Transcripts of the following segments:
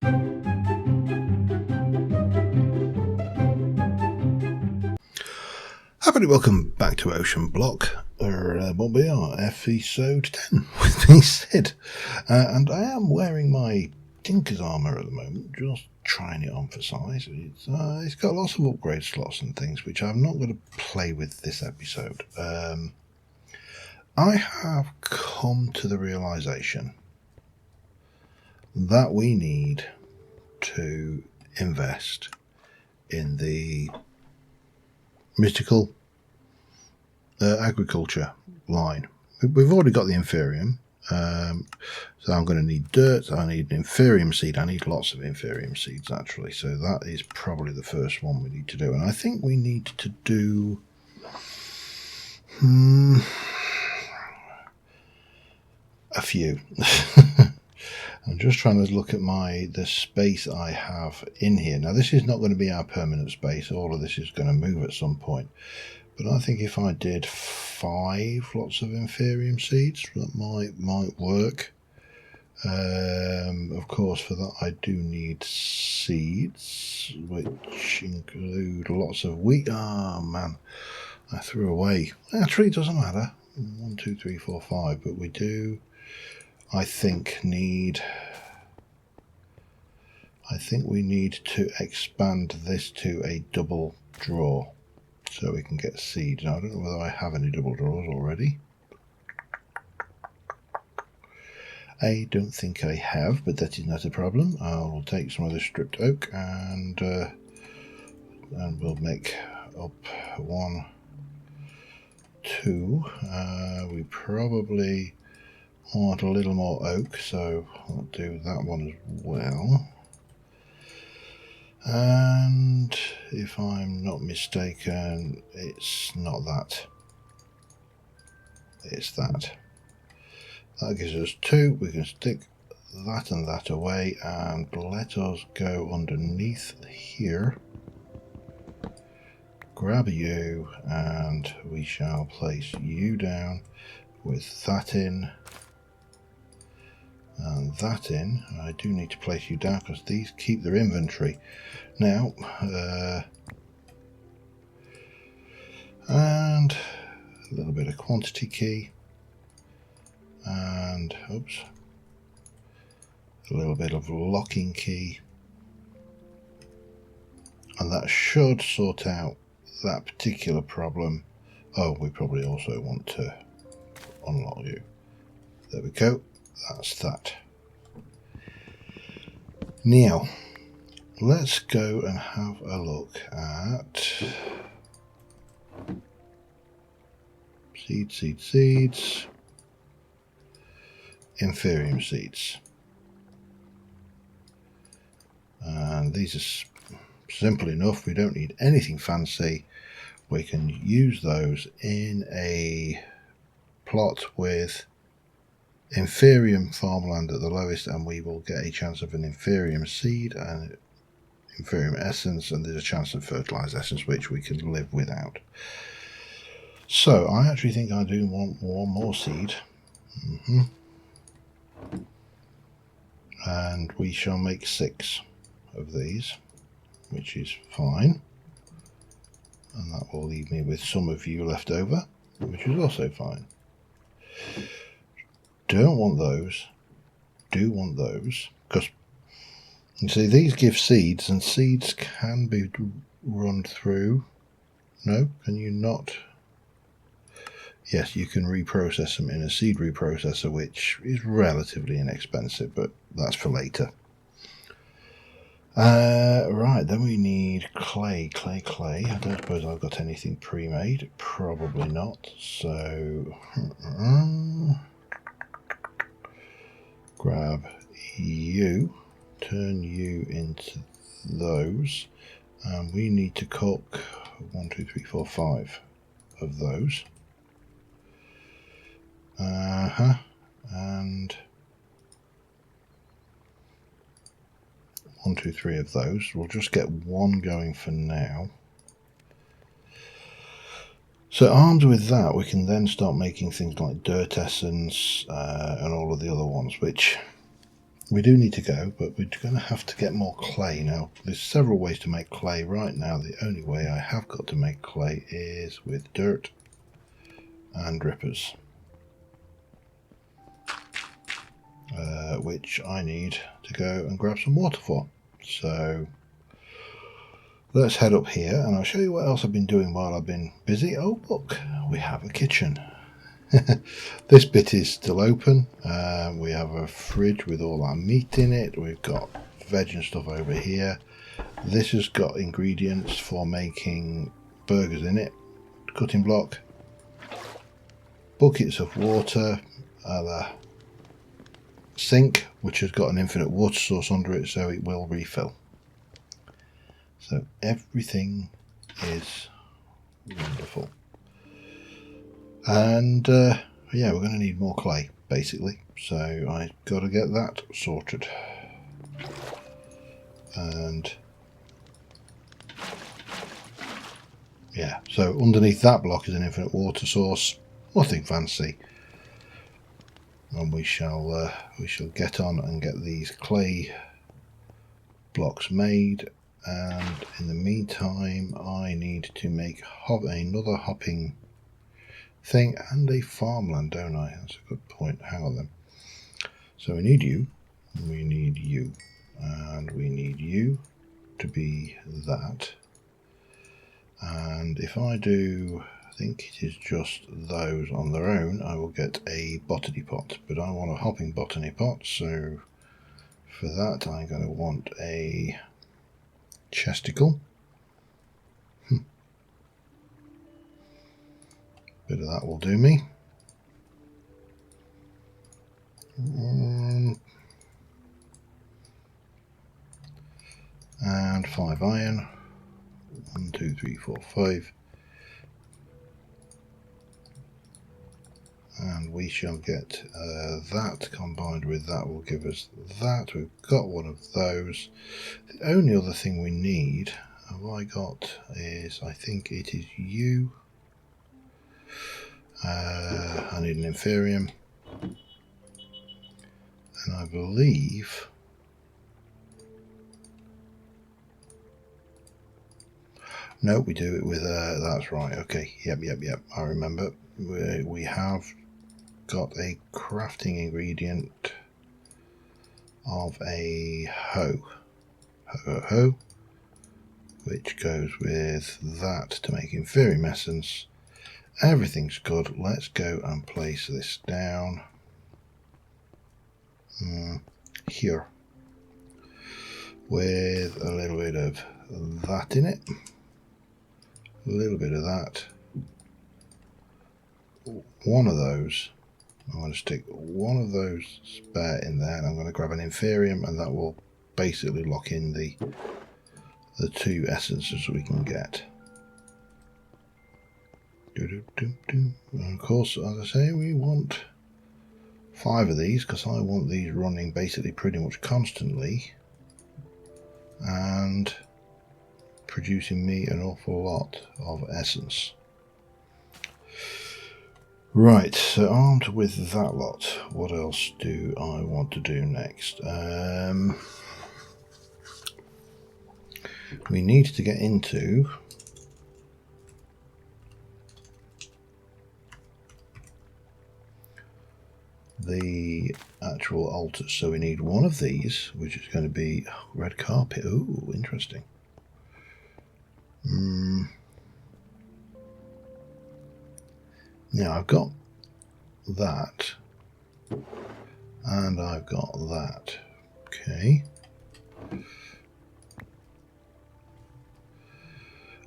Happily welcome back to Ocean Block, what we are, episode 10 with me, Sid. And I am wearing my Tinker's armour at the moment, just trying it on for size. It's got lots of upgrade slots and things, which I'm not going to play with this episode. I have come to the realisation that we need to invest in the mystical agriculture line. We've already got the Inferium, so I'm going to need dirt. I need an Inferium seed. I need lots of Inferium seeds, actually, so that is probably the first one we need to do. And I think we need to do a few. I'm just trying to look at the space I have in here. Now, this is not going to be our permanent space. All of this is going to move at some point. But I think if I did 5 lots of Inferium seeds, that might work. Of course, for that I do need seeds, which include lots of wheat. Oh man, I threw away. Actually, it doesn't matter. 1, 2, 3, 4, 5. But we do, I think we need to expand this to a double draw so we can get seeds. Now, I don't know whether I have any double draws already. I don't think I have, but that is not a problem. I'll take some of the stripped oak and we'll make up 1, 2. We probably want a little more oak, so I'll do that one as well. And if I'm not mistaken, it's not that. It's that. That gives us 2. We can stick that and that away, and let us go underneath here. Grab you, and we shall place you down with that in. And that in. I do need to place you down because these keep their inventory. Now, and a little bit of quantity key, and oops, a little bit of locking key, and that should sort out that particular problem. Oh, we probably also want to unlock you. There we go. That's that. Now, let's go and have a look at seeds, Inferium seeds. And these are simple enough. We don't need anything fancy. We can use those in a plot with Inferium farmland at the lowest, and we will get a chance of an Inferium seed and Inferium essence, and there's a chance of fertilized essence, which we can live without. So I actually think I do want 1 more seed. And we shall make 6 of these, which is fine. And that will leave me with some of you left over, which is also fine. Don't want those. Do want those, because you see these give seeds, and seeds can be run through. No, can you not? Yes, you can reprocess them in a seed reprocessor, which is relatively inexpensive, but that's for later. Right, then we need clay. I don't suppose I've got anything pre-made. Probably not. So grab you, turn you into those, and we need to cook 1, 2, 3, 4, 5 of those. And 1, 2, 3 of those. We'll just get 1 going for now. So armed with that, we can then start making things like dirt essence and all of the other ones, which we do need to go, but we're going to have to get more clay. Now, there's several ways to make clay. Right now, the only way I have got to make clay is with dirt and rippers, which I need to go and grab some water for. So let's head up here and I'll show you what else I've been doing while I've been busy. Oh, look, we have a kitchen. This bit is still open. We have a fridge with all our meat in it. We've got veg and stuff over here. This has got ingredients for making burgers in it. Cutting block, buckets of water, the sink which has got an infinite water source under it so it will refill. So everything is wonderful. And yeah, we're going to need more clay basically, so I've got to get that sorted. And yeah, so underneath that block is an infinite water source, nothing fancy, and we shall get on and get these clay blocks made. And in the meantime I need to make another hopping thing and a farmland, don't I? That's a good point. How then? So we need you, and we need you to be that. And if I do, I think it is just those on their own, I will get a botany pot, but I want a hopping botany pot, so for that I'm going to want a chesticle. Bit of that will do me. And 5 iron. 1, 2, 3, 4, 5. And we shall get that combined with that will give us that. We've got one of those. The only other thing we need, have I got, is I think it is you. I need an inferium, and I believe no, we do it with that's right, okay, yep, I remember. We have got a crafting ingredient of a hoe, which goes with that to make inferium essence. Everything's good. Let's go and place this down here with a little bit of that in it, a little bit of that, one of those. I'm going to stick one of those spare in there, and I'm going to grab an inferium, and that will basically lock in the 2 essences we can get. And of course, as I say, we want 5 of these because I want these running basically pretty much constantly and producing me an awful lot of essence. Right, so armed with that lot, what else do I want to do next? We need to get into the actual altar, so we need one of these, which is going to be red carpet. Ooh, interesting. Now I've got that and I've got that. Okay,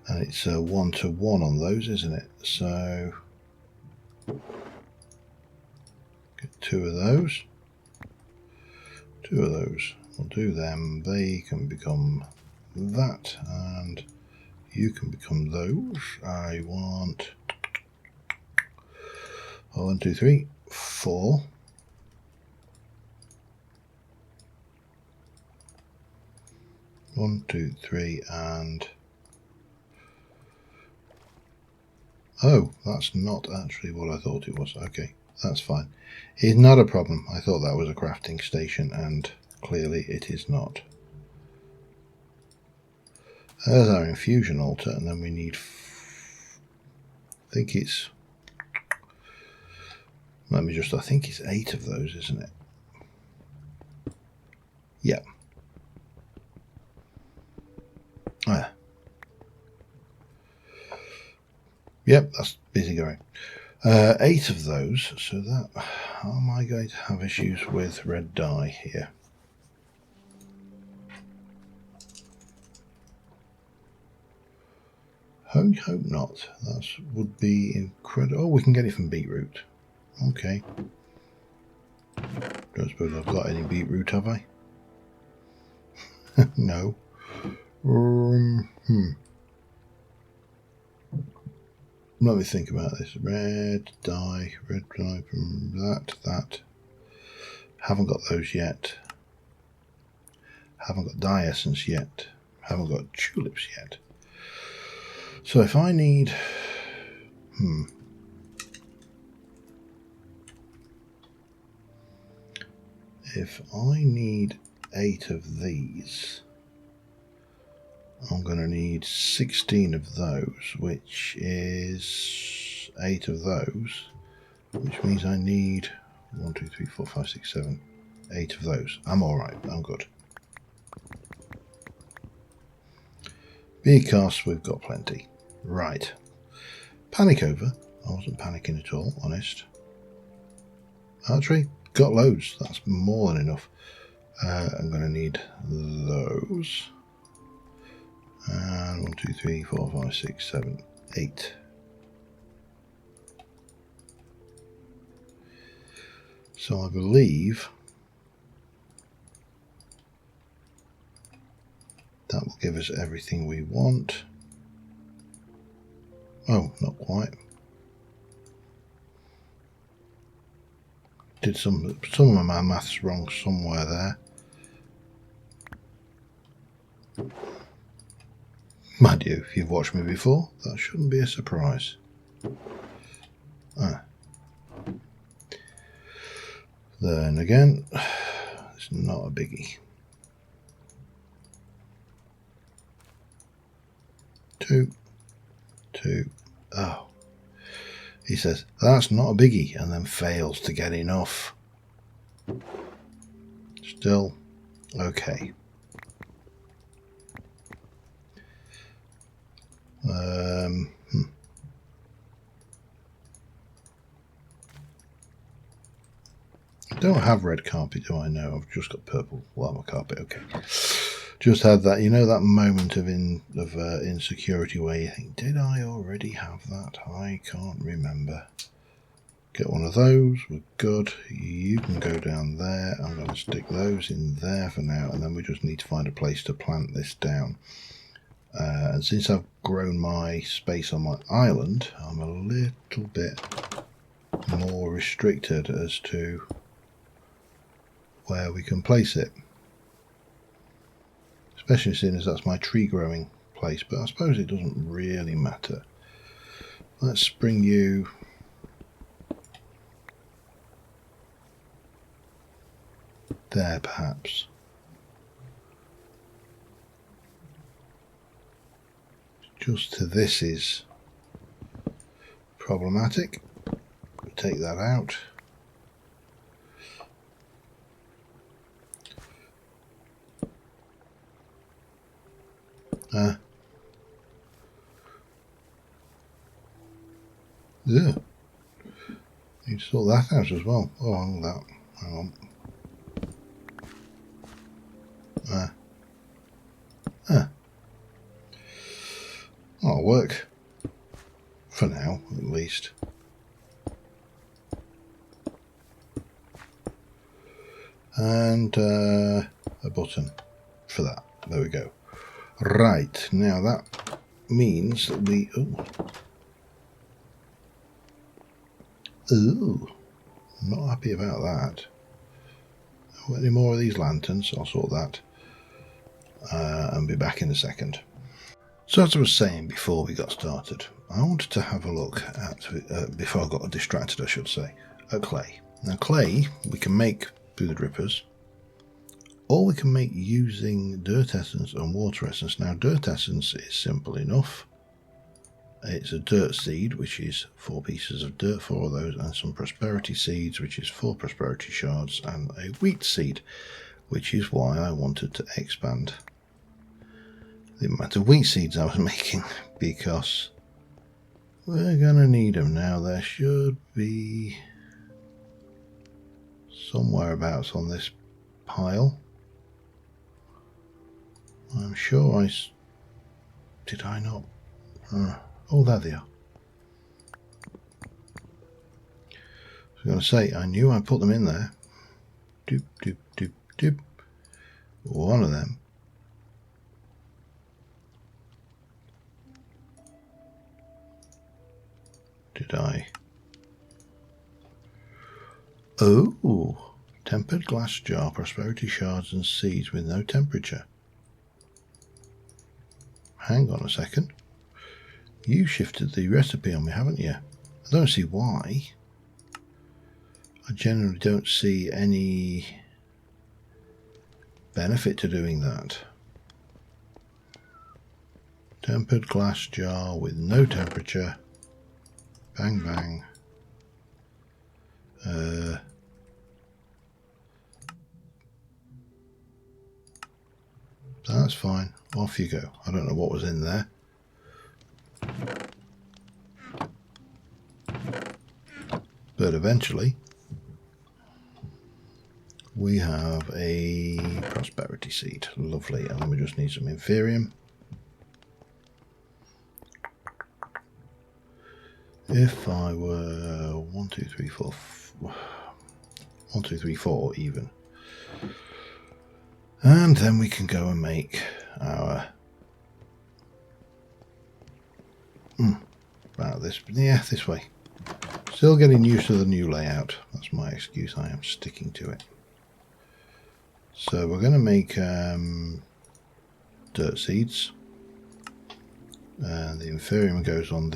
and it's a 1-to-1 on those, isn't it? So get 2 of those. We'll do them. They can become that, and you can become those. I want 1, 2, 3, 4. One, 2, 3, and oh, that's not actually what I thought it was. Okay, that's fine. It's not a problem. I thought that was a crafting station, and Clearly it is not. There's our Infusion Alter, and then we need, I think it's 8 of those, isn't it? Yeah. Ah. Yep, that's busy going. 8 of those, so that, am I going to have issues with red dye here? Hope not. That would be incredible. Oh, we can get it from beetroot. Okay. Don't suppose I've got any beetroot, have I? No. Let me think about this. Red dye from that. Haven't got those yet. Haven't got dye essence yet. Haven't got tulips yet. So if I need... If I need 8 of these, I'm going to need 16 of those, which is 8 of those, which means I need 1, 2, 3, 4, 5, 6, 7, 8 of those. I'm alright, I'm good. Bee casts, we've got plenty. Right. Panic over. I wasn't panicking at all, honest. Archery, got loads. That's more than enough. I'm going to need those. And 1, 2, 3, 4, 5, 6, 7, 8. So I believe that will give us everything we want. Oh, not quite. Did some of my maths wrong somewhere there. Mind you, if you've watched me before, that shouldn't be a surprise. Then again, it's not a biggie. 2, 2. Oh. He says, that's not a biggie, and then fails to get enough. Still okay. I don't have red carpet, do I? No, I've just got purple llama carpet. Okay. Just had that, you know, that moment of insecurity where you think, did I already have that? I can't remember. Get one of those, we're good. You can go down there. I'm going to stick those in there for now, and then we just need to find a place to plant this down. And since I've grown my space on my island, I'm a little bit more restricted as to where we can place it. Especially seeing as that's my tree growing place, but I suppose it doesn't really matter. Let's bring you there, perhaps. Just to this is problematic. We'll take that out. Yeah. Need to sort that out as well. Oh, hang on. Hang on. That'll work. For now, at least. And a button for that. There we go. Right, now that means that we... Ooh, not happy about that. Any more of these lanterns? I'll sort that and be back in a second. So as I was saying before we got started, I wanted to have a look at, before I got distracted I should say, at clay. Now clay we can make through the drippers, or we can make using dirt essence and water essence. Now dirt essence is simple enough. It's a dirt seed, which is 4 pieces of dirt, 4 of those, and some prosperity seeds, which is 4 prosperity shards, and a wheat seed, which is why I wanted to expand the amount of wheat seeds I was making, because we're going to need them. Now there should be somewhere abouts on this pile. I'm sure did I not? Oh, there they are. I was going to say, I knew I put them in there. Doop, doop, doop, doop. One of them. Did I? Oh, tempered glass jar, prosperity shards and seeds with no temperature. Hang on a second. You shifted the recipe on me, haven't you? I don't see why. I generally don't see any benefit to doing that. Tempered glass jar with no temperature. Bang, bang. That's fine. Off you go. I don't know what was in there. But eventually, we have a prosperity seed. Lovely. And then we just need some inferium. If I were 1, 2, 3, 4, 1, 2, 3, 4 even. And then we can go and make our about this. Yeah, this way. Still getting used to the new layout. That's my excuse. I am sticking to it. So we're going to make dirt seeds. And the inferium goes on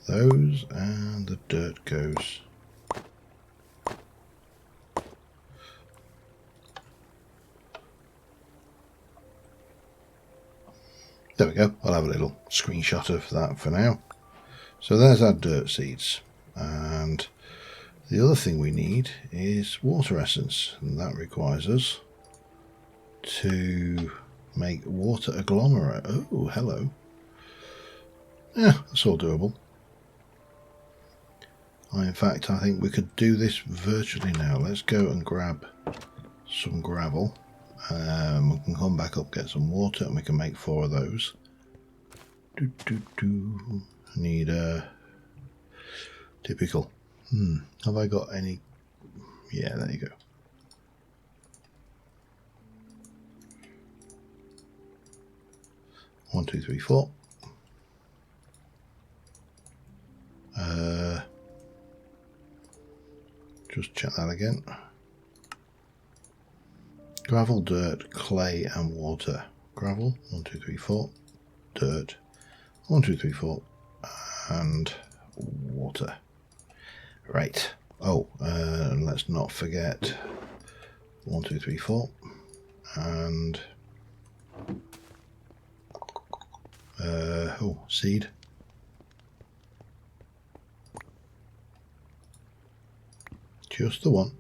those, and the dirt goes there we go. I'll have a little screenshot of that for now. So there's our dirt seeds, and the other thing we need is water essence, and that requires us to make water agglomerate. Oh, hello. Yeah, that's all doable. In fact, I think we could do this virtually now. Let's go and grab some gravel. We can come back up, get some water, and we can make 4 of those. I need a typical. Have I got any? Yeah, there you go. One, 2, 3, 4. Just check that again. Gravel, dirt, clay, and water. Gravel, 1, 2, 3, 4. Dirt, 1, 2, 3, 4, and water. Right. Oh, let's not forget 1, 2, 3, 4, and seed. Just the one.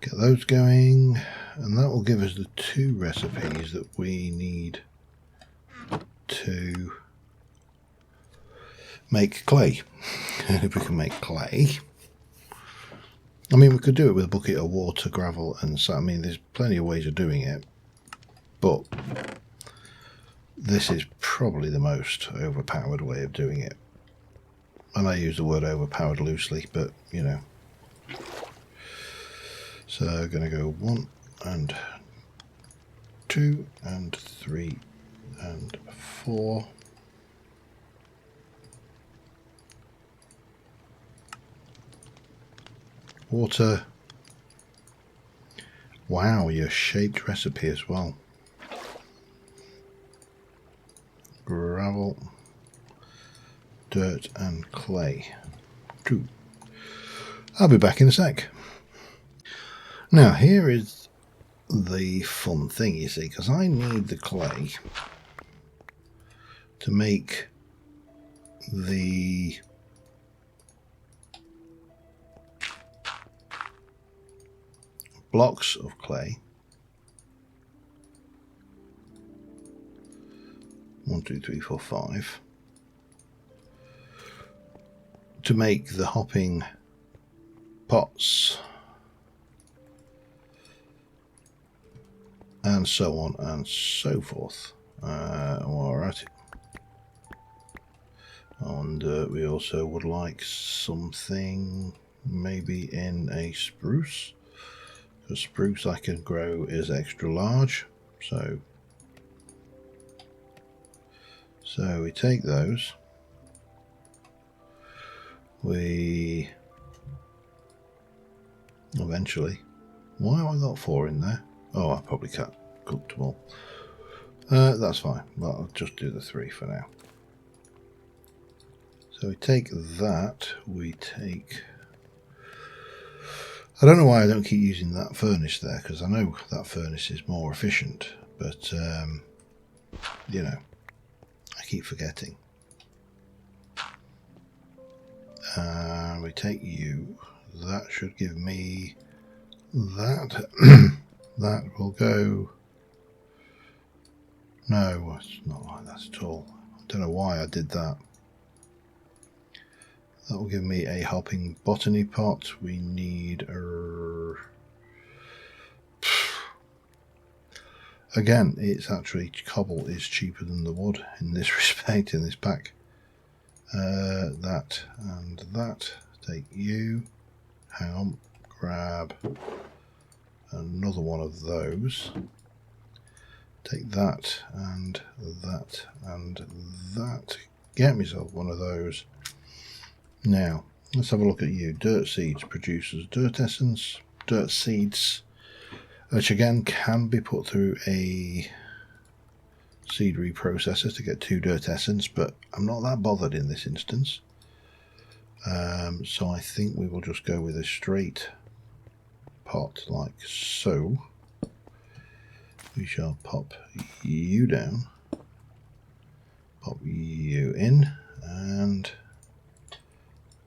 Get those going, and that will give us the 2 recipes that we need to make clay. And if we can make clay, I mean, we could do it with a bucket of water, gravel, and so. I mean, there's plenty of ways of doing it, but this is probably the most overpowered way of doing it. And I use the word overpowered loosely, but you know. So I'm going to go 1 and 2 and 3 and 4. Water. Wow, your shaped recipe as well. Gravel. dirt and clay. 2. I'll be back in a sec. Now here is the fun thing, you see, because I need the clay to make the blocks of clay. 1, 2, 3, 4, 5. To make the hopping pots. And so on and so forth. Alright. And we also would like something maybe in a spruce. The spruce I can grow is extra large. So we take those. We eventually. Why have I got 4 in there? Oh, I probably can't cook them all. That's fine. Well, I'll just do the 3 for now. So we take that. We take. I don't know why I don't keep using that furnace there, because I know that furnace is more efficient, but you know, I keep forgetting. And we take you. That should give me that. That will go. No, it's not like that at all. I don't know why I did that. That will give me a hopping botany pot. We need a. Again, it's actually cobble is cheaper than the wood in this respect in this pack. That and that. Take you. Hang on. Grab another one of those. Take that and that and that. Get myself one of those. Now, let's have a look at you. Dirt seeds produces dirt essence. Dirt seeds, which again can be put through a seed reprocessor to get 2 dirt essence, but I'm not that bothered in this instance. So I think we will just go with a straight pot like so. We shall pop you down, pop you in, and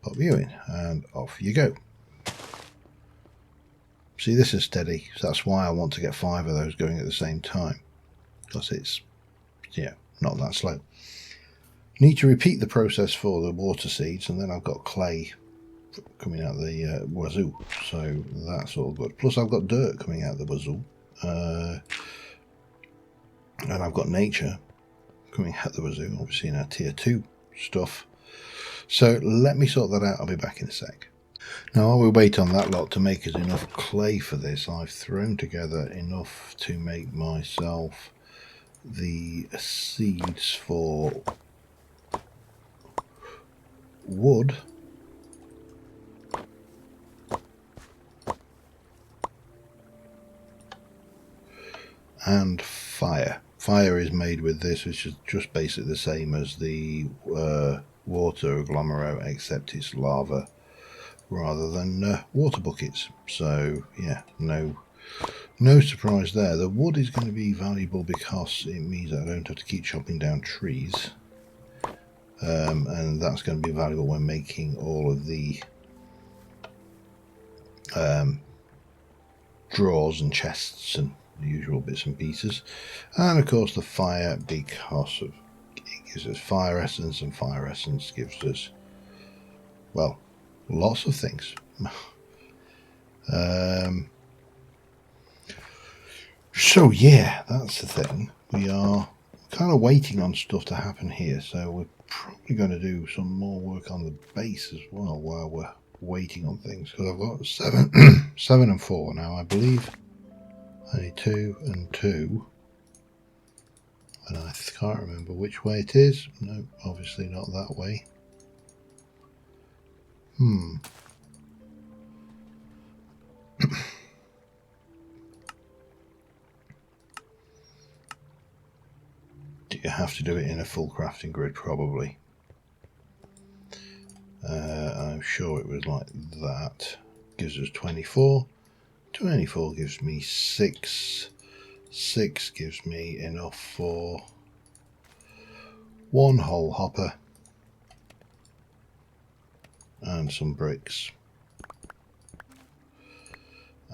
pop you in, and off you go. See, this is steady, so that's why I want to get 5 of those going at the same time, because it's, yeah, not that slow. Need to repeat the process for the water seeds, and then I've got clay coming out the wazoo, so that's all good. Plus I've got dirt coming out the wazoo, and I've got nature coming out the wazoo, obviously in our tier 2 stuff. So let me sort that out. I'll be back in a sec. Now while we wait on that lot to make us enough clay for this, I've thrown together enough to make myself the seeds for wood and fire. Fire is made with this, which is just basically the same as the water agglomerate, except it's lava rather than water buckets. So yeah, no surprise there. The wood is going to be valuable because it means that I don't have to keep chopping down trees, and that's going to be valuable when making all of the drawers and chests and the usual bits and pieces. And of course the fire, because of it gives us fire essence, and fire essence gives us, well, lots of things. So yeah, that's the thing. We are kind of waiting on stuff to happen here, so we're probably going to do some more work on the base as well while we're waiting on things, because I've got 7 and 4 now, I believe. I need 2 and 2, and I can't remember which way it is. No, obviously not that way. Do you have to do it in a full crafting grid? Probably. I'm sure it was like that. Gives us 24. 24 gives me 6. 6 gives me enough for 1 whole hopper and some bricks.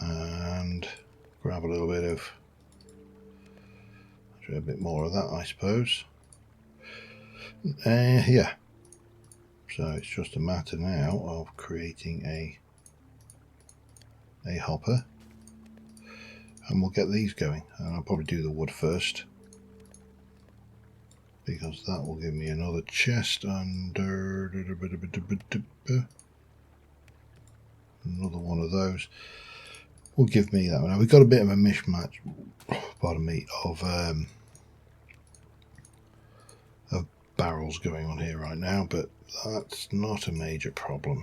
And grab a little bit of, a bit more of that, I suppose. Yeah. So it's just a matter now of creating a hopper, and we'll get these going. And I'll probably do the wood first, because that will give me another chest under another one of those. Will give me that one. Now we've got a bit of a mishmash, pardon me, of barrels going on here right now, but that's not a major problem.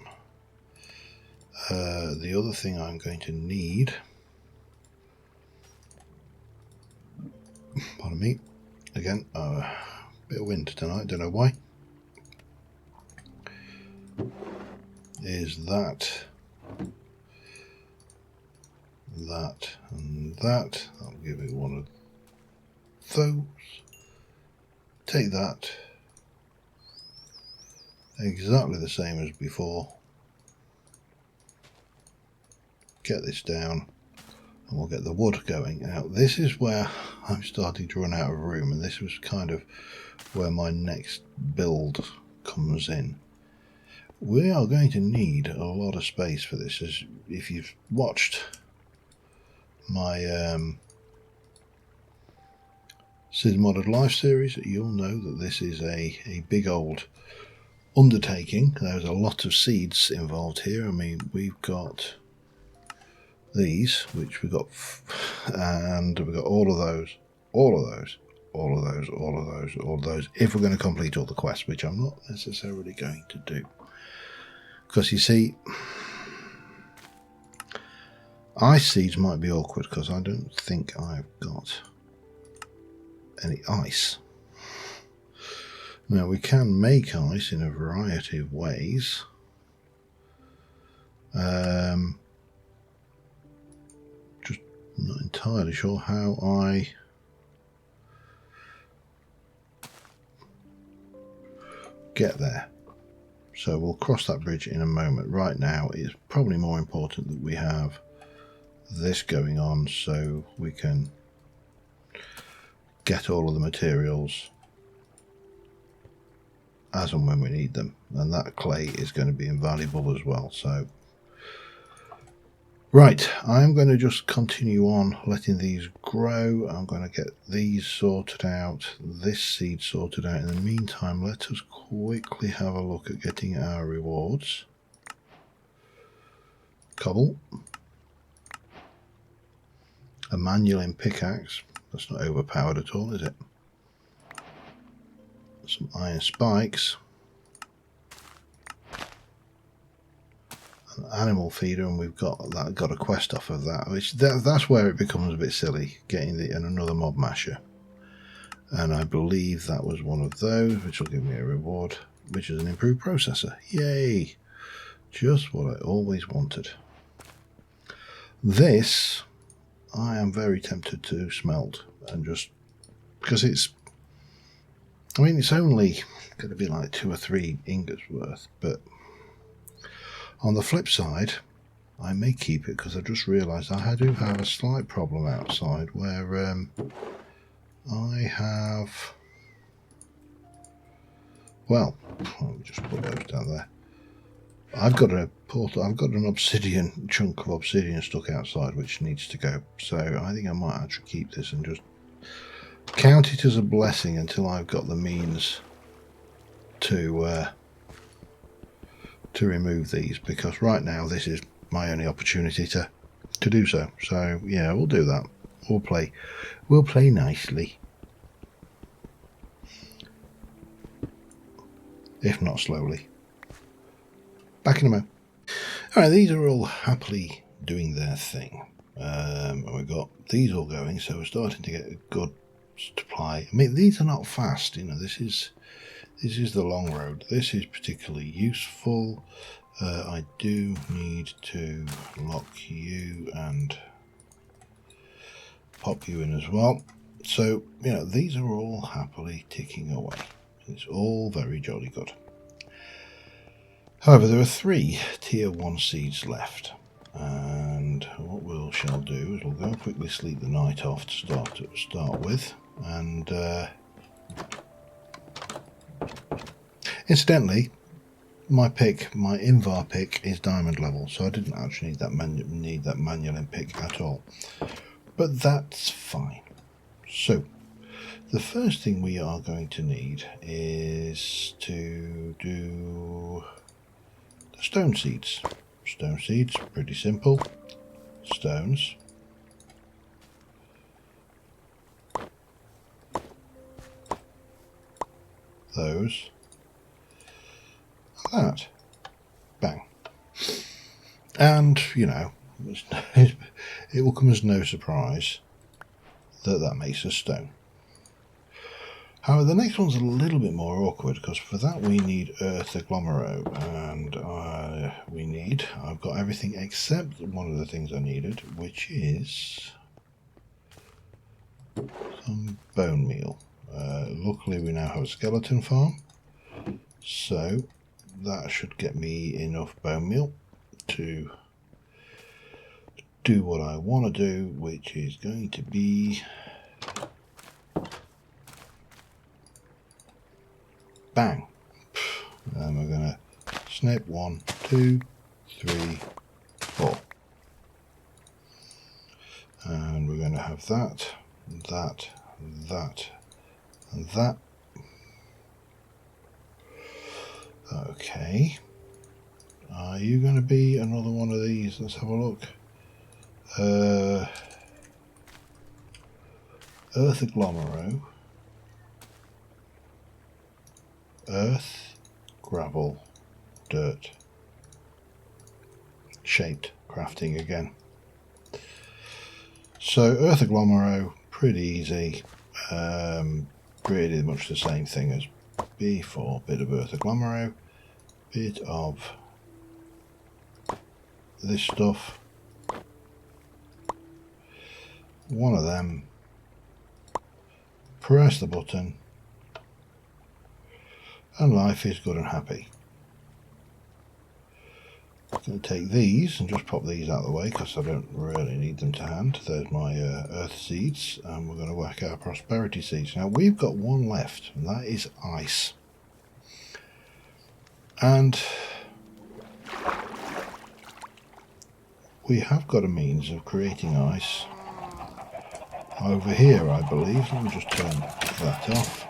The other thing I'm going to need, pardon me, again, a bit of wind tonight, don't know why, is that, and that. I'll give it one of those. Take that, exactly the same as before. Get this down, and we'll get the wood going. Now this is where I'm starting to run out of room, and this was kind of where my next build comes in. We are going to need a lot of space for this. As if you've watched my Sid Modded Life series, you'll know that this is a big old undertaking. There's a lot of seeds involved here. I mean, we've got these, which we've got, and we've got all of those, if we're going to complete all the quests, which I'm not necessarily going to do. Because you see, ice seeds might be awkward, because I don't think I've got any ice. Now we can make ice in a variety of ways. Just not entirely sure how I get there. So we'll cross that bridge in a moment. Right now it's probably more important that we have this going on so we can get all of the materials as and when we need them, and that clay is going to be invaluable as well. So right, I'm going to just continue on letting these grow. I'm going to get these sorted out, this seed sorted out. In the meantime, let us quickly have a look at getting our rewards. Cobble, a manual pickaxe, that's not overpowered at all, is it? Some iron spikes, an animal feeder, and we've got a quest off of that, which that's where it becomes a bit silly, getting and another mob masher, and I believe that was one of those, which will give me a reward, which is an improved processor. Yay, just what I always wanted. This I am very tempted to smelt, and just because it's only going to be like 2 or 3 ingots worth, but on the flip side, I may keep it, because I just realised I do have a slight problem outside where I have, well, let me just put those down there. I've got an obsidian chunk of obsidian stuck outside which needs to go, so I think I might actually keep this and just count it as a blessing until I've got the means to remove these, because right now this is my only opportunity to do so. So yeah, we'll do that. We'll play nicely, if not slowly. Back in a moment. Alright, these are all happily doing their thing. And we've got these all going, so we're starting to get a good supply. I mean, these are not fast, this is the long road. This is particularly useful. I do need to lock you and pop you in as well. So, you know, these are all happily ticking away. It's all very jolly good. However, there are 3 tier 1 seeds left. And what we shall do is we'll go and quickly sleep the night off to start with. And incidentally, my Invar pick is diamond level, so I didn't actually need that manual pick at all. But that's fine. So the first thing we are going to need is to do the stone seeds. Stone seeds, pretty simple. Stones. Those. That. Bang. And, you know, it will come as no surprise that that makes a stone. However, the next one's a little bit more awkward, because for that we need earth agglomerate, and I've got everything except one of the things I needed, which is some bone meal. Luckily we now have a skeleton farm, so that should get me enough bone meal to do what I want to do, which is going to be bang. And we're going to snip 1, 2, 3, 4. And we're going to have that, that, that, and that. Okay. Are you going to be another one of these? Let's have a look. Earth agglomerate. Earth, gravel, dirt. Shaped crafting again. So earth agglomerate, pretty easy. Pretty much the same thing as before. Bit of earth agglomerate, bit of this stuff. One of them. Press the button. And life is good and happy. I'm going to take these and just pop these out of the way because I don't really need them to hand. There's my earth seeds, and we're going to whack our prosperity seeds. Now we've got one left, and that is ice. And we have got a means of creating ice over here, I believe. Let me just turn that off.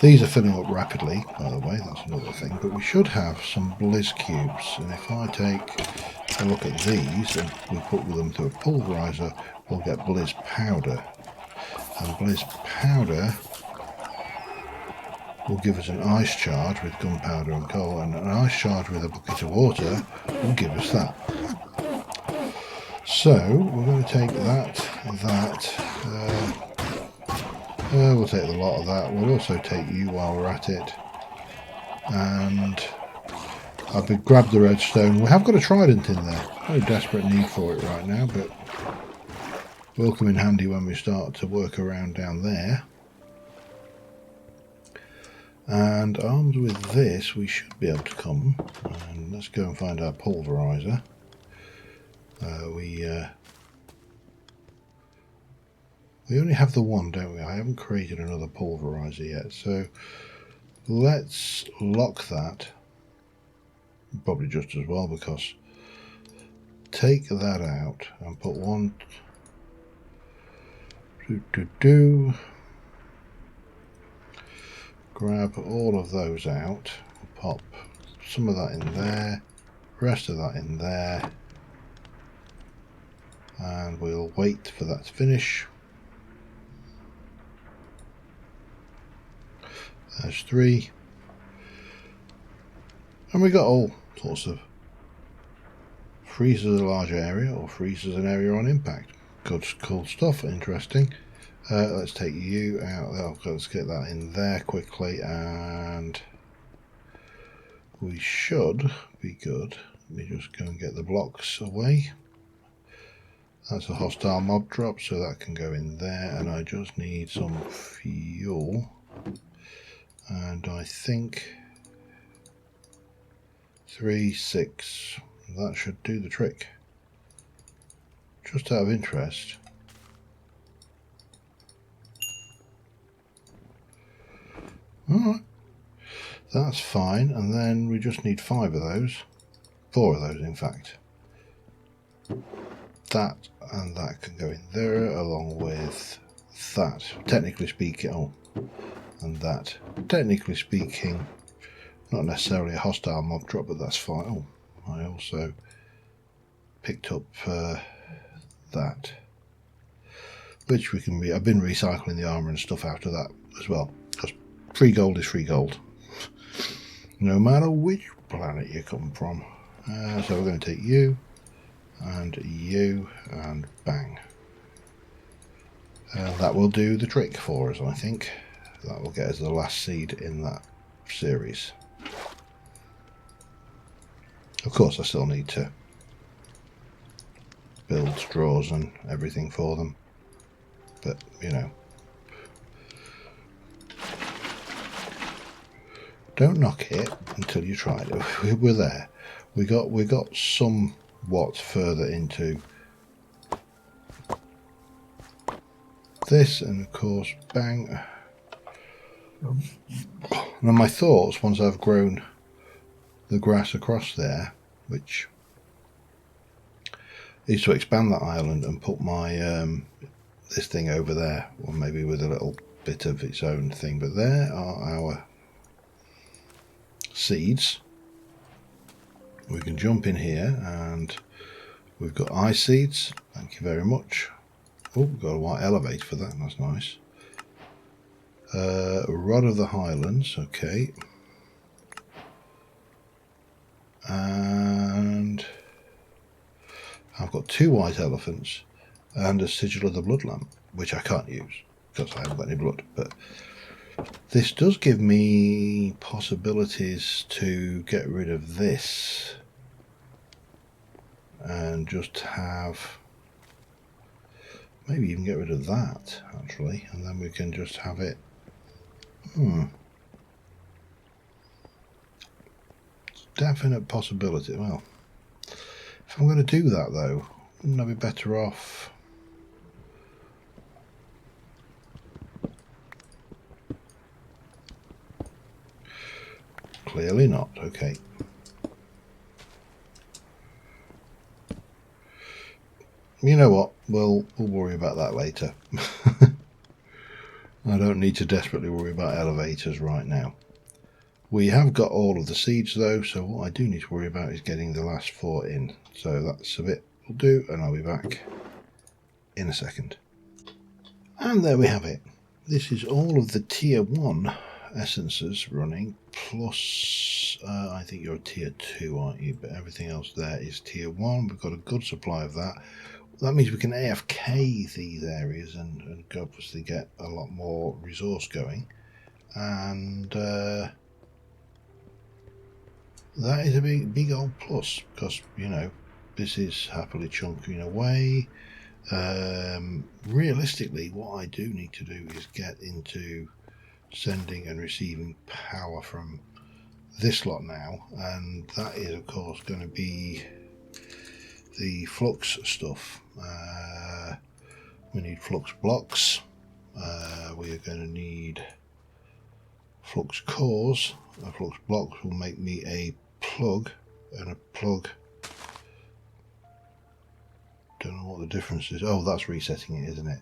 These are filling up rapidly, by the way, that's another thing, but we should have some blizz cubes, and if I take a look at these and we put them through a pulverizer, we'll get blizz powder, and blizz powder will give us an ice charge with gunpowder and coal, and an ice charge with a bucket of water will give us that. So we're going to take we'll take a lot of that. We'll also take you while we're at it. And I've grabbed the redstone. We have got a trident in there. No desperate need for it right now, but will come in handy when we start to work around down there. And armed with this, we should be able to come. And let's go and find our pulverizer. We only have the one, don't we? I haven't created another pulverizer yet, so let's lock that. Probably just as well, because take that out and put one. Grab all of those out. Pop some of that in there, rest of that in there, and we'll wait for that to finish. There's 3, and we got all sorts of freezes a larger area or freezes an area on impact. Good, cool stuff, interesting. Let's take you out. Let's get that in there quickly, and we should be good. Let me just go and get the blocks away. That's a hostile mob drop, so that can go in there, and I just need some fuel. And I think 3, 6, that should do the trick. Just out of interest, alright, that's fine, and then we just need 5 of those, 4 of those in fact. That and that can go in there, along with that, technically speaking, oh, and that, technically speaking, not necessarily a hostile mob drop, but that's fine. Oh, I also picked up that, which we can I've been recycling the armor and stuff out of that as well, because free gold is free gold, no matter which planet you come from. So we're going to take you, and bang. That will do the trick for us, I think. That will get us the last seed in that series. Of course, I still need to build straws and everything for them, but you know, don't knock it until you try it. We're there. We got somewhat further into this, and of course, bang. Now my thoughts, once I've grown the grass across there, which is to expand that island and put my this thing over there, or maybe with a little bit of its own thing. But there are our seeds. We can jump in here, and we've got eye seeds. Thank you very much. Oh, we've got a white elevator for that. That's nice. Rod of the Highlands, okay. And I've got 2 white elephants and a sigil of the blood lamp, which I can't use because I haven't got any blood. But this does give me possibilities to get rid of this and just have, maybe even get rid of that actually, and then we can just have it. Definite possibility. Well, if I'm going to do that though, wouldn't I be better off? Clearly not. Okay. You know what? We'll worry about that later. I don't need to desperately worry about elevators right now. We have got all of the seeds though, so what I do need to worry about is getting the last 4 in. So that's a bit we'll do, and I'll be back in a second. And there we have it. This is all of the tier 1 essences running, plus I think you're tier 2, aren't you? But everything else there is tier 1. We've got a good supply of that. That means we can AFK these areas and obviously get a lot more resource going. And that is a big old plus, because you know, this is happily chunking away. Realistically, what I do need to do is get into sending and receiving power from this lot now, and that is of course going to be the flux stuff. We need flux blocks. We are going to need flux cores. A flux block will make me a plug, and a plug, don't know what the difference is. Oh, that's resetting it, isn't it?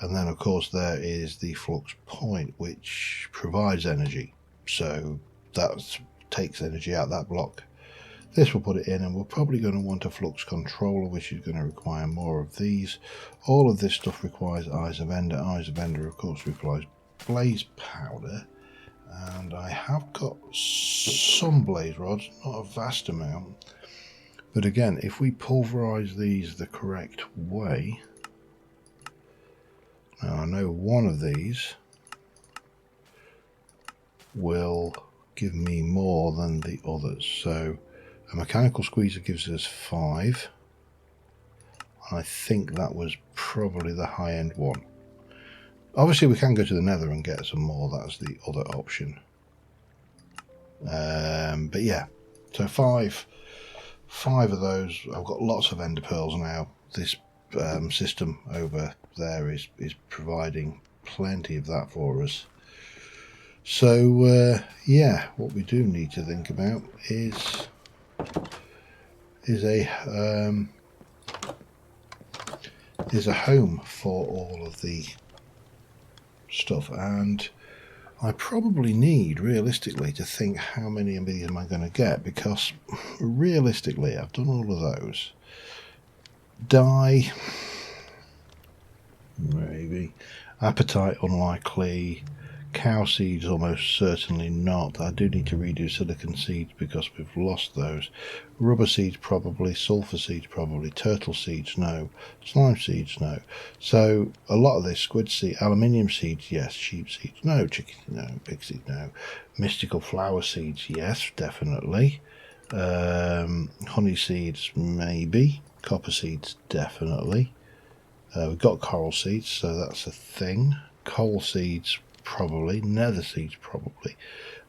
And then of course there is the flux point, which provides energy, so that takes energy out that block. This will put it in, and we're probably going to want a flux controller, which is going to require more of these. All of this stuff requires Eyes of Ender. Eyes of Ender of course requires blaze powder, and I have got some blaze rods, not a vast amount, but again, if we pulverize these the correct way, now I know one of these will give me more than the others. So a mechanical squeezer gives us 5. I think that was probably the high-end one. Obviously, we can go to the Nether and get some more. That's the other option. But yeah, so five of those. I've got lots of ender pearls now. This system over there is providing plenty of that for us. So yeah, what we do need to think about is a home for all of the stuff, and I probably need, realistically, to think how many of these am I going to get, because realistically I've done all of those. Dye, maybe. Appetite, unlikely. Cow seeds, almost certainly not. I do need to redo silicon seeds because we've lost those. Rubber seeds, probably. Sulfur seeds, probably. Turtle seeds, no. Slime seeds, no. So a lot of this, squid seed, aluminium seeds, yes. Sheep seeds, no. Chicken, no. Pig seeds, no. Mystical flower seeds, yes, definitely. Honey seeds, maybe. Copper seeds, definitely. We've got coral seeds, so that's a thing. Coal seeds, probably. Nether seeds, probably.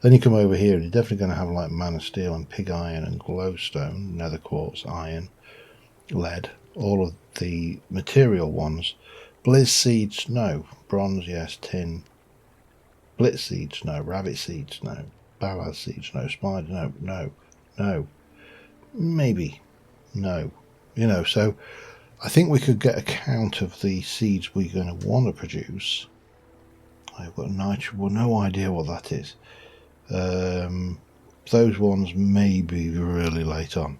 Then you come over here and you're definitely going to have like mana steel and pig iron and glowstone, nether quartz, iron, lead, all of the material ones. Blizz seeds, no. Bronze, yes. Tin. Blitz seeds, no. Rabbit seeds, no. Ballad seeds, no. Spider, no. No. No. Maybe. No. You know, so I think we could get a count of the seeds we're going to want to produce. I've got no idea what that is. Those ones may be really late on.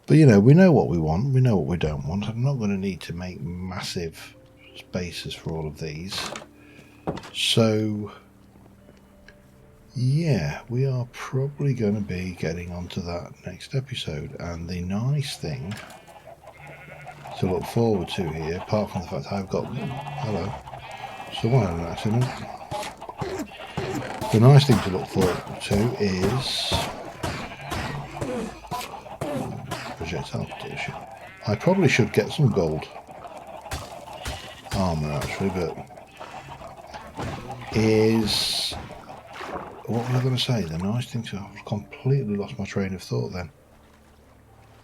But, you know, we know what we want. We know what we don't want. I'm not going to need to make massive spaces for all of these. So, yeah, we are probably going to be getting onto that next episode. And the nice thing to look forward to here, apart from the fact I've got... Hello. Someone had an accident. The nice thing to look forward to is projectile protection. I probably should get some gold armor actually, but is what was I going to say? The nice thing to I've completely lost my train of thought then.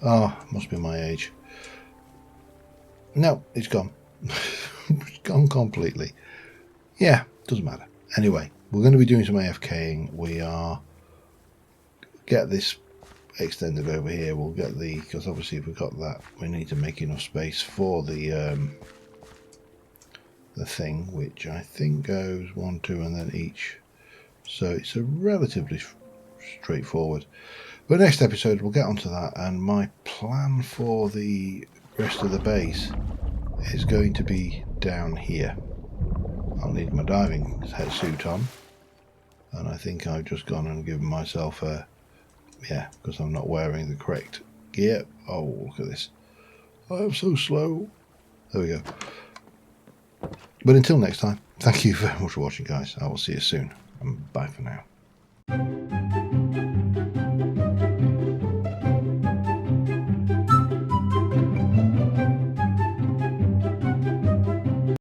Ah, oh, must be my age. No, it's gone. It's gone completely. Yeah, doesn't matter. Anyway, we're going to be doing some AFKing. We are get this extended over here. We'll get the, because obviously if we've got that, we need to make enough space for the thing, which I think goes 1, 2, and then each. So it's a relatively straightforward. But next episode we'll get onto that, and my plan for the rest of the base is going to be down here. I'll need my diving suit on, and I think I've just gone and given myself a, yeah, because I'm not wearing the correct gear. Oh, look at this. I am so slow. There we go. But until next time, thank you very much for watching, guys. I will see you soon, and bye for now.